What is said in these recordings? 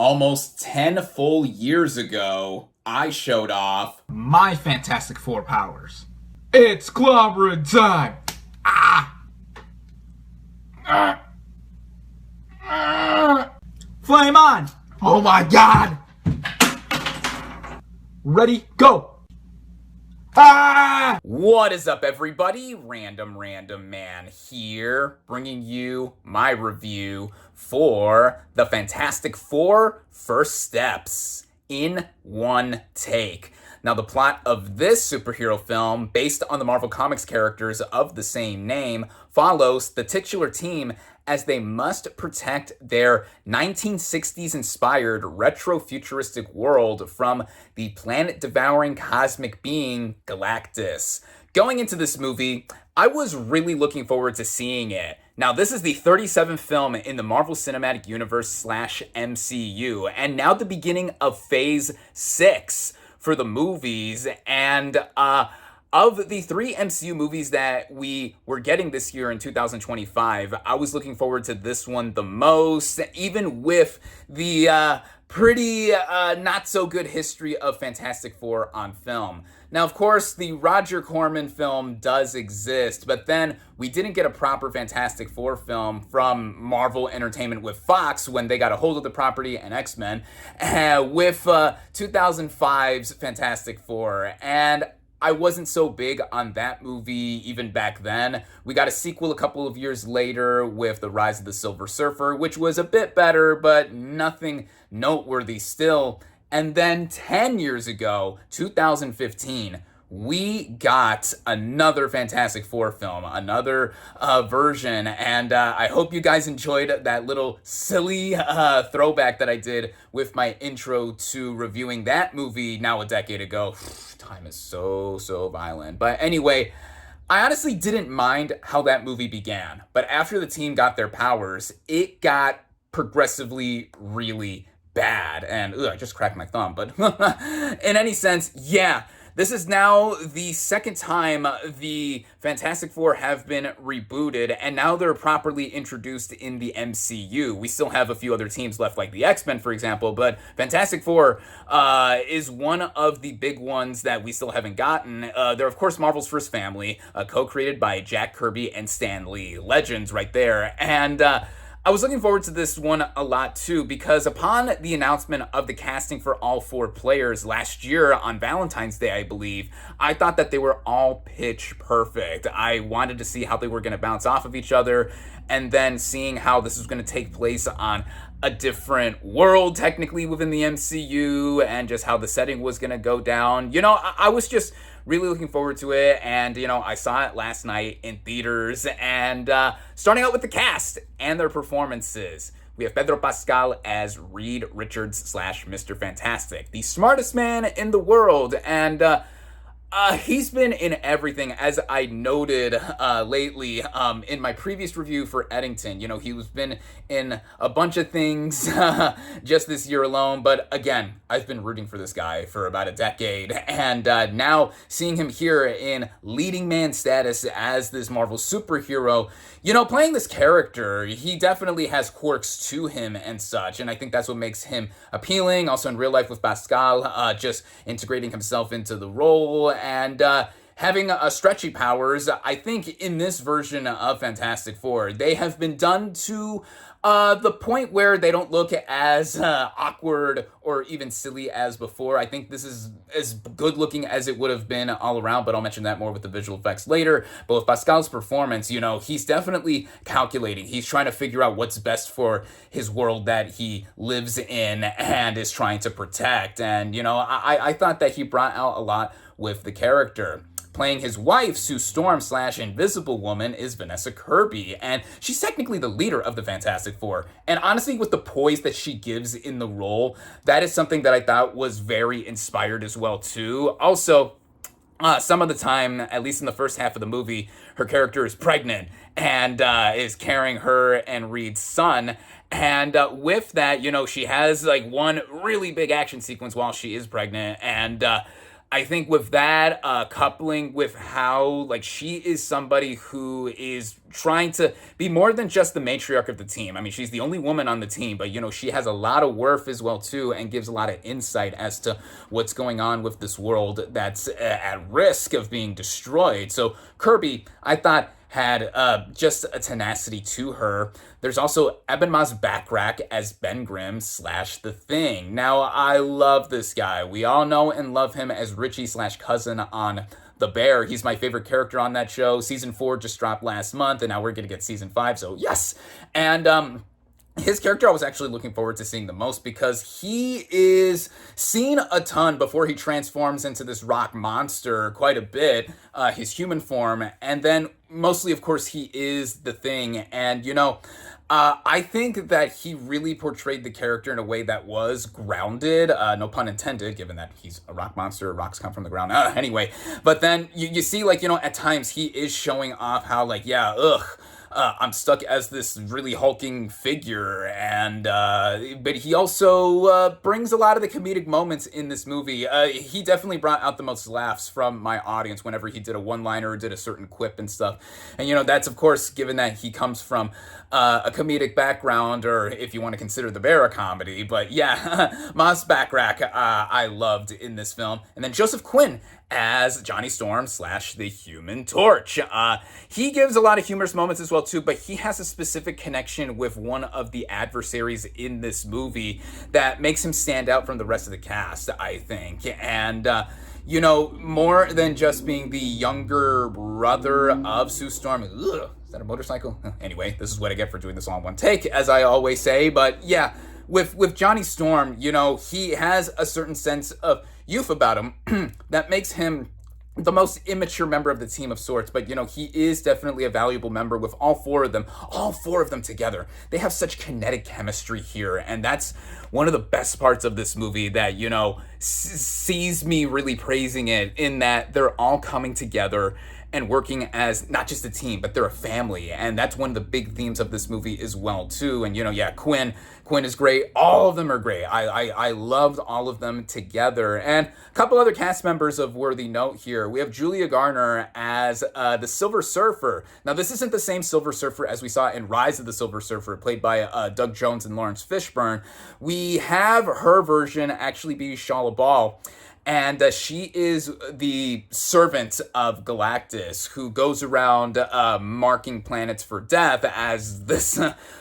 Almost 10 full years ago, I showed off my Fantastic Four powers. It's clobbering time! Ah! Flame on! Oh my god! Ready, go! Ah! What is up, everybody? Random Random Man here, bringing you my review for the Fantastic Four First Steps in one take. Now, the plot of this superhero film, based on the Marvel Comics characters of the same name, follows the titular team as they must protect their 1960s-inspired retro-futuristic world from the planet-devouring cosmic being Galactus. Going into this movie, I was really looking forward to seeing it. Now, this is the 37th film in the Marvel Cinematic Universe / MCU, and now the beginning of Phase 6 for the movies, and of the 3 MCU movies that we were getting this year in 2025, I was looking forward to this one the most, even with the pretty not so good history of Fantastic Four on film. Now, of course, the Roger Corman film does exist, but then we didn't get a proper Fantastic Four film from Marvel Entertainment with Fox when they got a hold of the property and X-Men with 2005's Fantastic Four. And I wasn't so big on that movie even back then. We got a sequel a couple of years later with The Rise of the Silver Surfer, which was a bit better, but nothing noteworthy still. And then 10 years ago, 2015, we got another Fantastic Four film, another version, and I hope you guys enjoyed that little silly throwback that I did with my intro to reviewing that movie now a decade ago. Time is so violent. But anyway, I honestly didn't mind how that movie began, but after the team got their powers, it got progressively really bad. And I just cracked my thumb, but in any sense, yeah. This is now the second time the Fantastic Four have been rebooted, and now they're properly introduced in the MCU. We still have a few other teams left, like the X-Men, for example, but Fantastic Four is one of the big ones that we still haven't gotten. They're, of course, Marvel's first family, co-created by Jack Kirby and Stan Lee. Legends right there. And I was looking forward to this one a lot too, because upon the announcement of the casting for all 4 players last year on Valentine's Day, I believe, I thought that they were all pitch perfect. I wanted to see how they were going to bounce off of each other, and then seeing how this was going to take place on a different world technically within the MCU, and just how the setting was going to go down. You know, I was just really looking forward to it, and I saw it last night in theaters. And starting out with the cast and their performances, we have Pedro Pascal as Reed Richards / Mr. Fantastic, the smartest man in the world, and he's been in everything, as I noted lately in my previous review for Eddington. He's been in a bunch of things just this year alone, but again, I've been rooting for this guy for about a decade, and now seeing him here in leading man status as this Marvel superhero, playing this character, he definitely has quirks to him and such, and I think that's what makes him appealing. Also in real life with Pascal, just integrating himself into the role, and having stretchy powers. I think in this version of Fantastic Four, they have been done to the point where they don't look as awkward or even silly as before. I think this is as good looking as it would have been all around, but I'll mention that more with the visual effects later. But with Pascal's performance, he's definitely calculating. He's trying to figure out what's best for his world that he lives in and is trying to protect. And, I thought that he brought out a lot with the character. Playing his wife, Sue Storm / Invisible Woman, is Vanessa Kirby, and she's technically the leader of the Fantastic Four. And honestly, with the poise that she gives in the role, that is something that I thought was very inspired as well too. Also, some of the time, at least in the first half of the movie, her character is pregnant and is carrying her and Reed's son. And with that, she has like one really big action sequence while she is pregnant, and I think with that, coupling with how, like, she is somebody who is trying to be more than just the matriarch of the team. I mean, she's the only woman on the team, but, you know, she has a lot of worth as well, too, and gives a lot of insight as to what's going on with this world that's at risk of being destroyed. So Kirby, I thought, had just a tenacity to her. There's also Moss-Bachrach as Ben Grimm / The Thing. Now, I love this guy. We all know and love him as Richie / cousin on The Bear. He's my favorite character on that show. Season 4 just dropped last month, and now we're going to get Season 5, so yes! And, his character I was actually looking forward to seeing the most because he is seen a ton before he transforms into this rock monster quite a bit, his human form, and then mostly, of course, he is the Thing. And, you know, I think that he really portrayed the character in a way that was grounded, no pun intended, given that he's a rock monster, rocks come from the ground, anyway. But then you see, like, you know, at times he is showing off how, like, yeah, I'm stuck as this really hulking figure, and but he also brings a lot of the comedic moments in this movie. He definitely brought out the most laughs from my audience whenever he did a one-liner or did a certain quip and stuff. And, you know, that's, of course, given that he comes from a comedic background, or if you want to consider The Bear a comedy. But yeah, Moss-Bachrach I loved in this film. And then Joseph Quinn as Johnny Storm / the Human Torch. He gives a lot of humorous moments as well too, but he has a specific connection with one of the adversaries in this movie that makes him stand out from the rest of the cast, I think. And you know, more than just being the younger brother of Sue Storm. Ugh, is that a motorcycle? Anyway, this is what I get for doing this all in one take, as I always say. But yeah, with Johnny Storm, you know, he has a certain sense of youth about him that makes him the most immature member of the team of sorts, but, you know, he is definitely a valuable member with all four of them together. They have such kinetic chemistry here, and that's one of the best parts of this movie that, you know, sees me really praising it, in that they're all coming together and working as not just a team, but they're a family. And that's one of the big themes of this movie as well, too. And, you know, yeah, Quinn is great. All of them are great. I loved all of them together. And a couple other cast members of worthy note here. We have Julia Garner as the Silver Surfer. Now, this isn't the same Silver Surfer as we saw in Rise of the Silver Surfer, played by Doug Jones and Lawrence Fishburne. We have her version actually be Shala Ball. And she is the servant of Galactus, who goes around marking planets for death, as this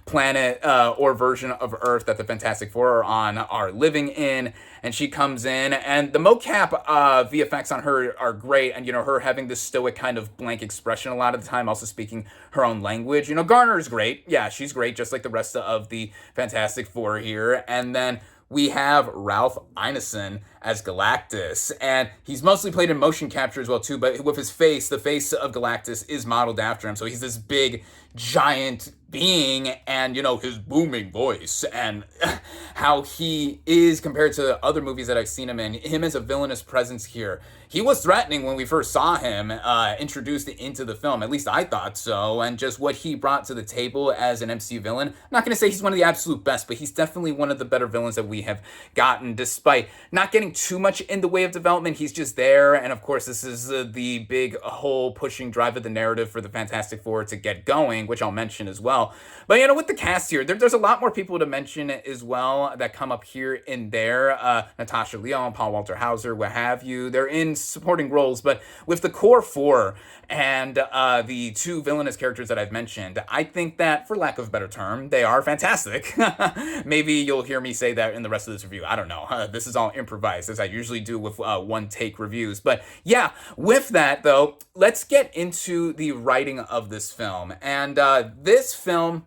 planet or version of Earth that the Fantastic Four are living in. And she comes in, and the mocap VFX on her are great. And, you know, her having this stoic kind of blank expression a lot of the time, also speaking her own language. You know, Garner is great. Yeah, she's great, just like the rest of the Fantastic Four here. And then we have Ralph Ineson as Galactus, and he's mostly played in motion capture as well too, but with his face, the face of Galactus is modeled after him, so he's this big, giant being, and, you know, his booming voice, and how he is compared to other movies that I've seen him in. Him as a villainous presence here. He was threatening when we first saw him introduced into the film, at least I thought so, and just what he brought to the table as an MCU villain. I'm not going to say he's one of the absolute best, but he's definitely one of the better villains that we have gotten, despite not getting too much in the way of development. He's just there, and of course this is the big whole pushing drive of the narrative for the Fantastic Four to get going, which I'll mention as well. But, you know, with the cast here, there's a lot more people to mention as well that come up here and there. Natasha Lyonne, Paul Walter Hauser, what have you. They're in supporting roles, but with the core four and the two villainous characters that I've mentioned, I think that, for lack of a better term, they are fantastic. Maybe you'll hear me say that in the rest of this review. I don't know. This is all improvised, as I usually do with one-take reviews. But yeah, with that, though, let's get into the writing of this film. And this film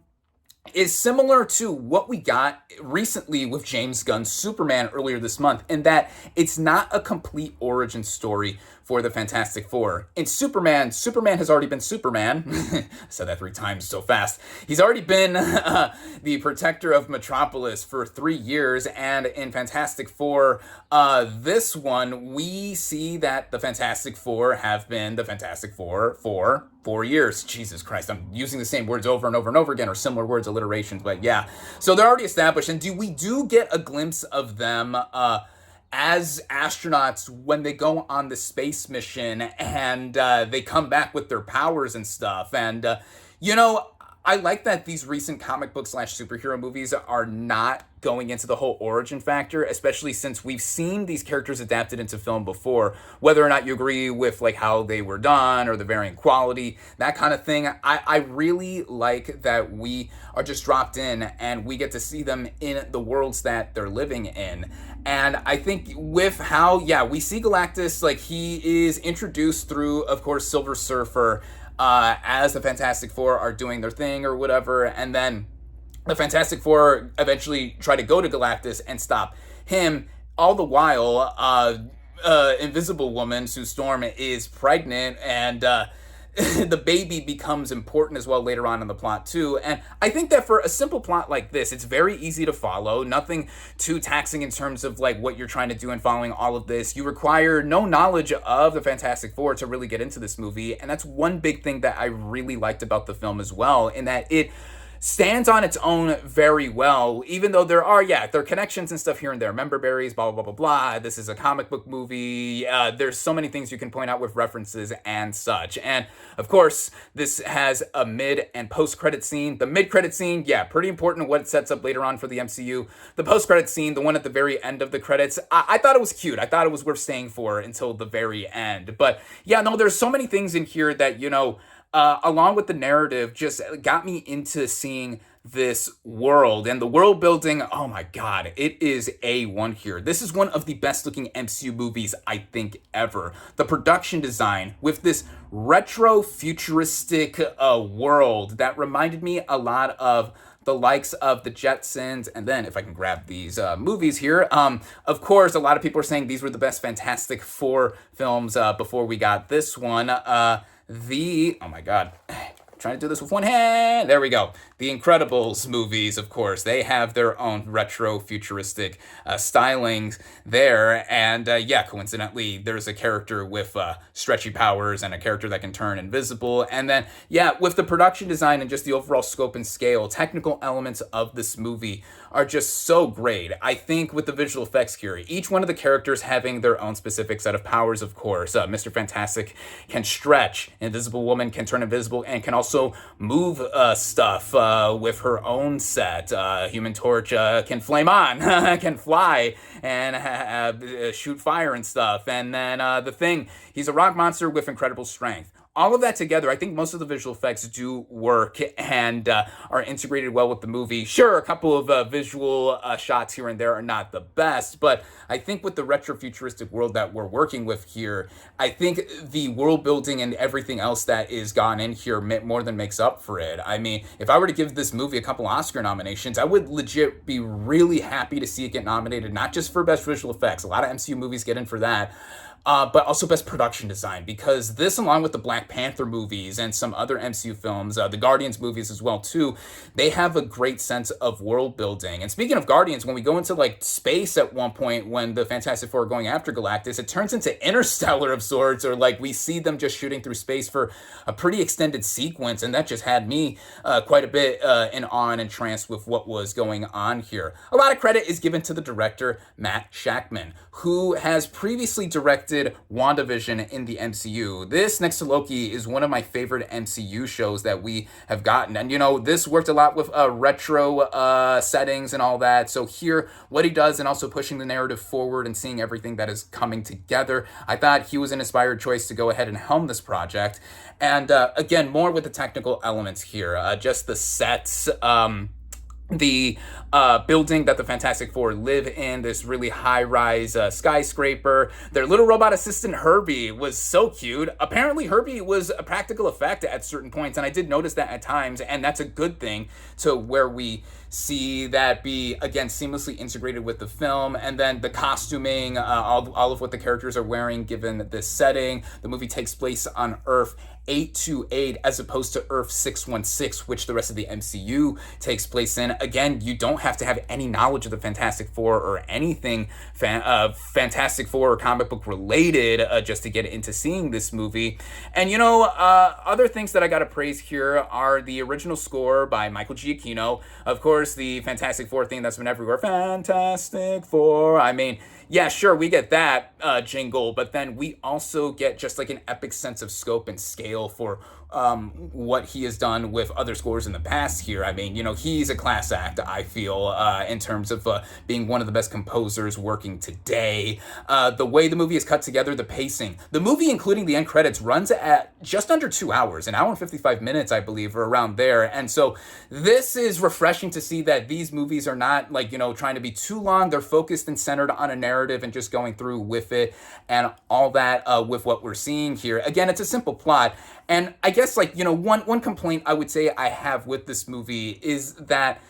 is similar to what we got recently with James Gunn's Superman earlier this month, in that it's not a complete origin story for the Fantastic Four. In Superman has already been Superman. I said that 3 times so fast. He's already been the protector of Metropolis for 3 years, and in Fantastic Four, this one, we see that the Fantastic Four have been the Fantastic Four for 4 years. Jesus Christ, I'm using the same words over and over and over again, or similar words, alliterations, but yeah. So they're already established, and we do get a glimpse of them as astronauts when they go on the space mission and they come back with their powers and stuff. And, you know, I like that these recent comic book slash superhero movies are not going into the whole origin factor, especially since we've seen these characters adapted into film before. Whether or not you agree with like how they were done or the varying quality, that kind of thing, I really like that we are just dropped in and we get to see them in the worlds that they're living in. And I think with how, yeah, we see Galactus, like he is introduced through, of course, Silver Surfer, as the Fantastic Four are doing their thing or whatever, and then the Fantastic Four eventually try to go to Galactus and stop him. All the while, Invisible Woman, Sue Storm, is pregnant, and the baby becomes important as well later on in the plot too. And I think that for a simple plot like this, it's very easy to follow, nothing too taxing in terms of like what you're trying to do in following all of this. You require no knowledge of the Fantastic Four to really get into this movie, and that's one big thing that I really liked about the film as well, in that it stands on its own very well, even though there are connections and stuff here and there. Member berries, blah, blah, blah, blah, blah. This is a comic book movie. There's so many things you can point out with references and such. And, of course, this has a mid and post-credit scene. The mid-credit scene, yeah, pretty important what it sets up later on for the MCU. The post-credit scene, the one at the very end of the credits, I thought it was cute. I thought it was worth staying for until the very end. But, yeah, no, there's so many things in here that, you know, along with the narrative, just got me into seeing this world and the world building. Oh my god, it is A1 here. This is one of the best looking MCU movies I think ever. The production design with this retro futuristic world that reminded me a lot of the likes of the Jetsons. And then if I can grab these movies here, of course, a lot of people are saying these were the best Fantastic Four films before we got this one. Oh my god, I'm trying to do this with one hand. There we go. The Incredibles movies, of course, they have their own retro futuristic stylings there. And yeah, coincidentally, there's a character with stretchy powers and a character that can turn invisible. And then, yeah, with the production design and just the overall scope and scale, technical elements of this movie are just so great. I think with the visual effects here, each one of the characters having their own specific set of powers, of course. Mr. Fantastic can stretch, Invisible Woman can turn invisible, and can also move stuff with her own set. Human Torch can flame on, can fly, and shoot fire and stuff. And then the Thing, he's a rock monster with incredible strength. All of that together, I think most of the visual effects do work and are integrated well with the movie. Sure, a couple of visual shots here and there are not the best, but I think with the retro-futuristic world that we're working with here, I think the world building and everything else that is gone in here more than makes up for it. I mean, if I were to give this movie a couple Oscar nominations, I would legit be really happy to see it get nominated, not just for Best Visual Effects. A lot of MCU movies get in for that. But also best production design, because this, along with the Black Panther movies and some other MCU films, the Guardians movies as well too, they have a great sense of world building. And speaking of Guardians, when we go into like space at one point, when the Fantastic Four are going after Galactus, it turns into Interstellar of sorts, or like we see them just shooting through space for a pretty extended sequence, and that just had me quite a bit in awe and entranced with what was going on here. A lot of credit is given to the director, Matt Shakman, who has previously directed WandaVision in the MCU. This, next to Loki, is one of my favorite MCU shows that we have gotten. And, you know, this worked a lot with retro settings and all that. So here, what he does, and also pushing the narrative forward and seeing everything that is coming together, I thought he was an inspired choice to go ahead and helm this project. And, again, more with the technical elements here. Just the sets, the building that the Fantastic Four live in, this really high-rise skyscraper. Their little robot assistant, Herbie, was so cute. Apparently, Herbie was a practical effect at certain points, and I did notice that at times, and that's a good thing, to where we see that be, again, seamlessly integrated with the film. And then the costuming, all of what the characters are wearing given this setting. The movie takes place on Earth 828 as opposed to Earth 616, which the rest of the MCU takes place in. Again, you don't have to have any knowledge of the Fantastic Four or anything Fantastic Four or comic book related just to get into seeing this movie. And, you know, other things that I gotta praise here are the original score by Michael Giacchino. Of course, the Fantastic Four theme that's been everywhere. Fantastic Four. I mean, yeah, sure, we get that jingle, but then we also get just like an epic sense of scope and scale for what he has done with other scores in the past here. I mean, he's a class act, I feel, in terms of being one of the best composers working today. The way the movie is cut together, the pacing. The movie, including the end credits, runs at just under 2 hours, an hour and 55 minutes, I believe, or around there. And so this is refreshing to see that these movies are not like, trying to be too long. They're focused and centered on a narrative and just going through with it and all that with what we're seeing here. Again, it's a simple plot. And I guess, like, one complaint I would say I have with this movie is that,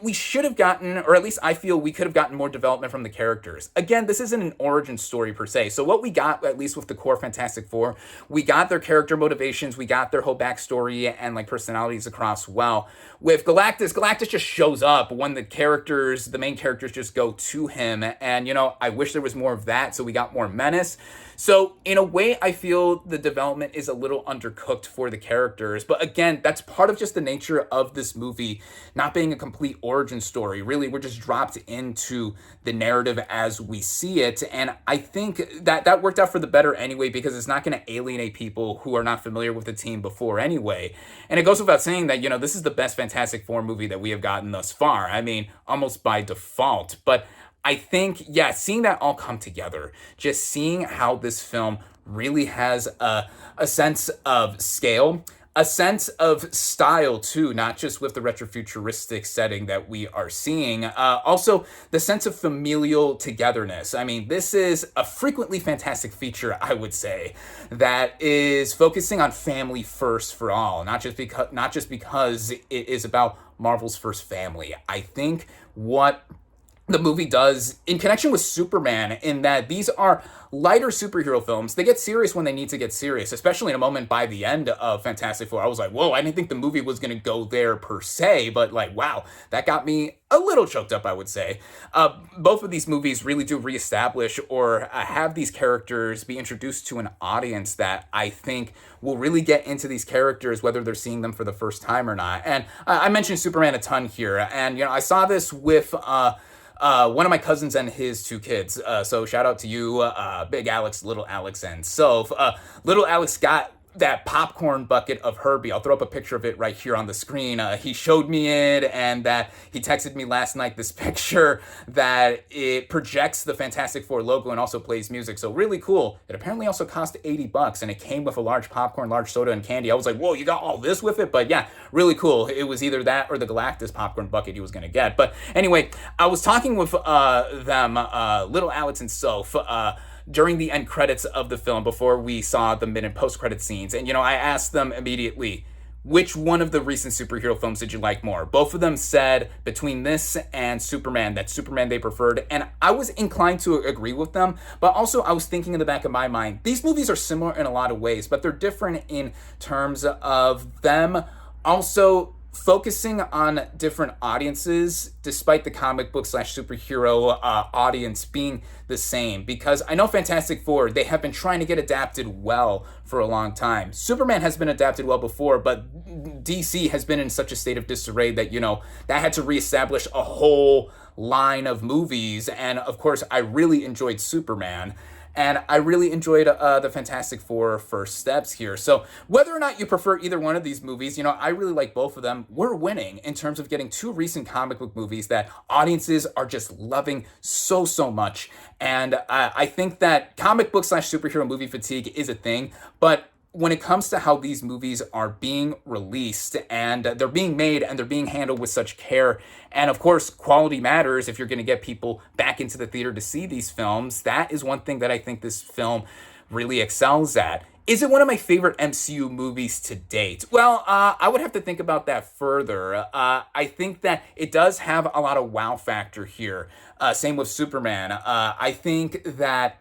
we should have gotten, or at least I feel we could have gotten more development from the characters. Again, this isn't an origin story per se. So what we got, at least with the core Fantastic Four, we got their character motivations, we got their whole backstory and like personalities across well. With Galactus just shows up when the main characters just go to him. And, I wish there was more of that so we got more menace. So in a way, I feel the development is a little undercooked for the characters. But again, that's part of just the nature of this movie not being a complete origin story. Really, we're just dropped into the narrative as we see it. And I think that worked out for the better anyway, because it's not going to alienate people who are not familiar with the team before anyway. And it goes without saying that, this is the best Fantastic Four movie that we have gotten thus far. I mean, almost by default. But I think, yeah, seeing that all come together, just seeing how this film really has a sense of scale, a sense of style too, not just with the retrofuturistic setting that we are seeing, also the sense of familial togetherness. I mean, this is a frequently fantastic feature, I would say, that is focusing on family first for all, not just because it is about Marvel's first family. I think what the movie does in connection with Superman, in that these are lighter superhero films. They get serious when they need to get serious, especially in a moment by the end of Fantastic Four. I was like, whoa, I didn't think the movie was going to go there per se, but like, wow, that got me a little choked up, I would say. Both of these movies really do reestablish or have these characters be introduced to an audience that I think will really get into these characters, whether they're seeing them for the first time or not. And I mentioned Superman a ton here, and I saw this with one of my cousins and his 2 kids. So shout out to you, Big Alex, Little Alex, and Soph. Little Alex got that popcorn bucket of Herbie. I'll throw up a picture of it right here on the screen. He showed me it, and that he texted me last night this picture that it projects the Fantastic Four logo and also plays music. So really cool. It apparently also cost $80, and it came with a large popcorn, large soda, and candy. I was like, whoa, you got all this with it? But yeah, really cool. It was either that or the Galactus popcorn bucket he was going to get. But anyway, I was talking with them, Little Alex and Soph, during the end credits of the film, before we saw the mid and post-credit scenes. And, I asked them immediately, which one of the recent superhero films did you like more? Both of them said between this and Superman, that Superman they preferred. And I was inclined to agree with them, but also I was thinking in the back of my mind, these movies are similar in a lot of ways, but they're different in terms of them also focusing on different audiences, despite the comic book / superhero audience being the same. Because I know Fantastic Four, they have been trying to get adapted well for a long time. Superman has been adapted well before, but DC has been in such a state of disarray that, that had to reestablish a whole line of movies. And of course, I really enjoyed Superman. And I really enjoyed the Fantastic Four First Steps here. So whether or not you prefer either one of these movies, I really like both of them. We're winning in terms of getting 2 recent comic book movies that audiences are just loving so much. And I think that comic book / superhero movie fatigue is a thing, but when it comes to how these movies are being released and they're being made and they're being handled with such care, and of course quality matters if you're going to get people back into the theater to see these films, that is one thing that I think this film really excels at. Is it one of my favorite MCU movies to date? Well, I would have to think about that further. I think that it does have a lot of wow factor here. Same with Superman. I think that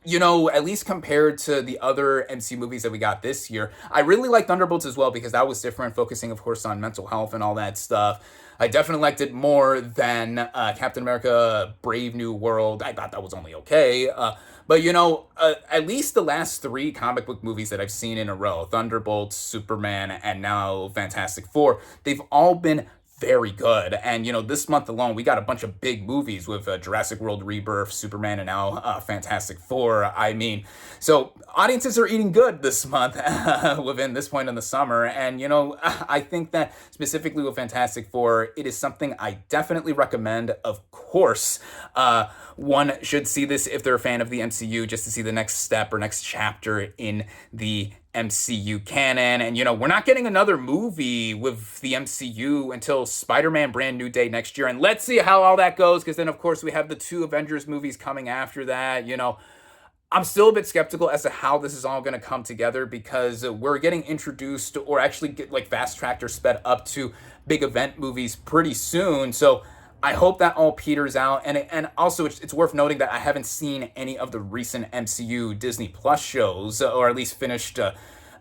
at least compared to the other MCU movies that we got this year, I really like Thunderbolts as well, because that was different, focusing, of course, on mental health and all that stuff. I definitely liked it more than Captain America Brave New World. I thought that was only okay. But, at least the last 3 comic book movies that I've seen in a row, Thunderbolts, Superman, and now Fantastic Four, they've all been very good. And, this month alone, we got a bunch of big movies with Jurassic World Rebirth, Superman, and now Fantastic Four. I mean, so audiences are eating good this month within this point in the summer. And, I think that specifically with Fantastic Four, it is something I definitely recommend. Of course, one should see this if they're a fan of the MCU, just to see the next step or next chapter in the MCU canon. And, we're not getting another movie with the MCU until Spider-Man Brand New Day next year. And let's see how all that goes, because then, of course, we have the 2 Avengers movies coming after that. I'm still a bit skeptical as to how this is all going to come together, because we're getting introduced or actually get fast-tracked or sped up to big event movies pretty soon. So I hope that all peters out. And also, it's worth noting that I haven't seen any of the recent MCU Disney Plus shows, or at least finished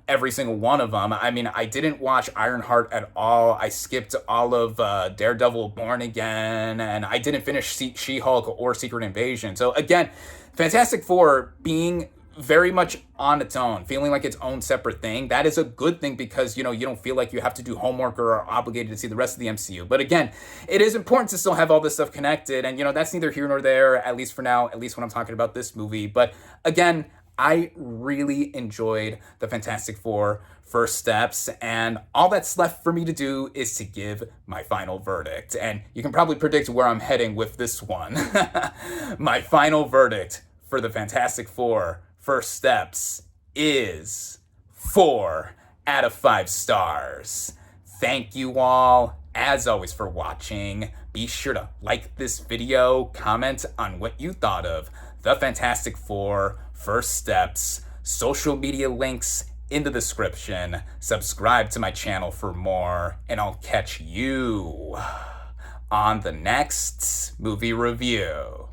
every single one of them. I mean, I didn't watch Ironheart at all. I skipped all of Daredevil Born Again, and I didn't finish She-Hulk or Secret Invasion. So again, Fantastic Four being very much on its own, feeling like its own separate thing, that is a good thing, because you don't feel like you have to do homework or are obligated to see the rest of the MCU. But again, it is important to still have all this stuff connected, and that's neither here nor there, at least for now, at least when I'm talking about this movie. But again, I really enjoyed the Fantastic Four First Steps, and all that's left for me to do is to give my final verdict. And you can probably predict where I'm heading with this one. My final verdict for the Fantastic Four First Steps is 4 out of 5 stars. Thank you all, as always, for watching. Be sure to like this video, comment on what you thought of the Fantastic Four First Steps, social media links in the description. Subscribe to my channel for more, and I'll catch you on the next movie review.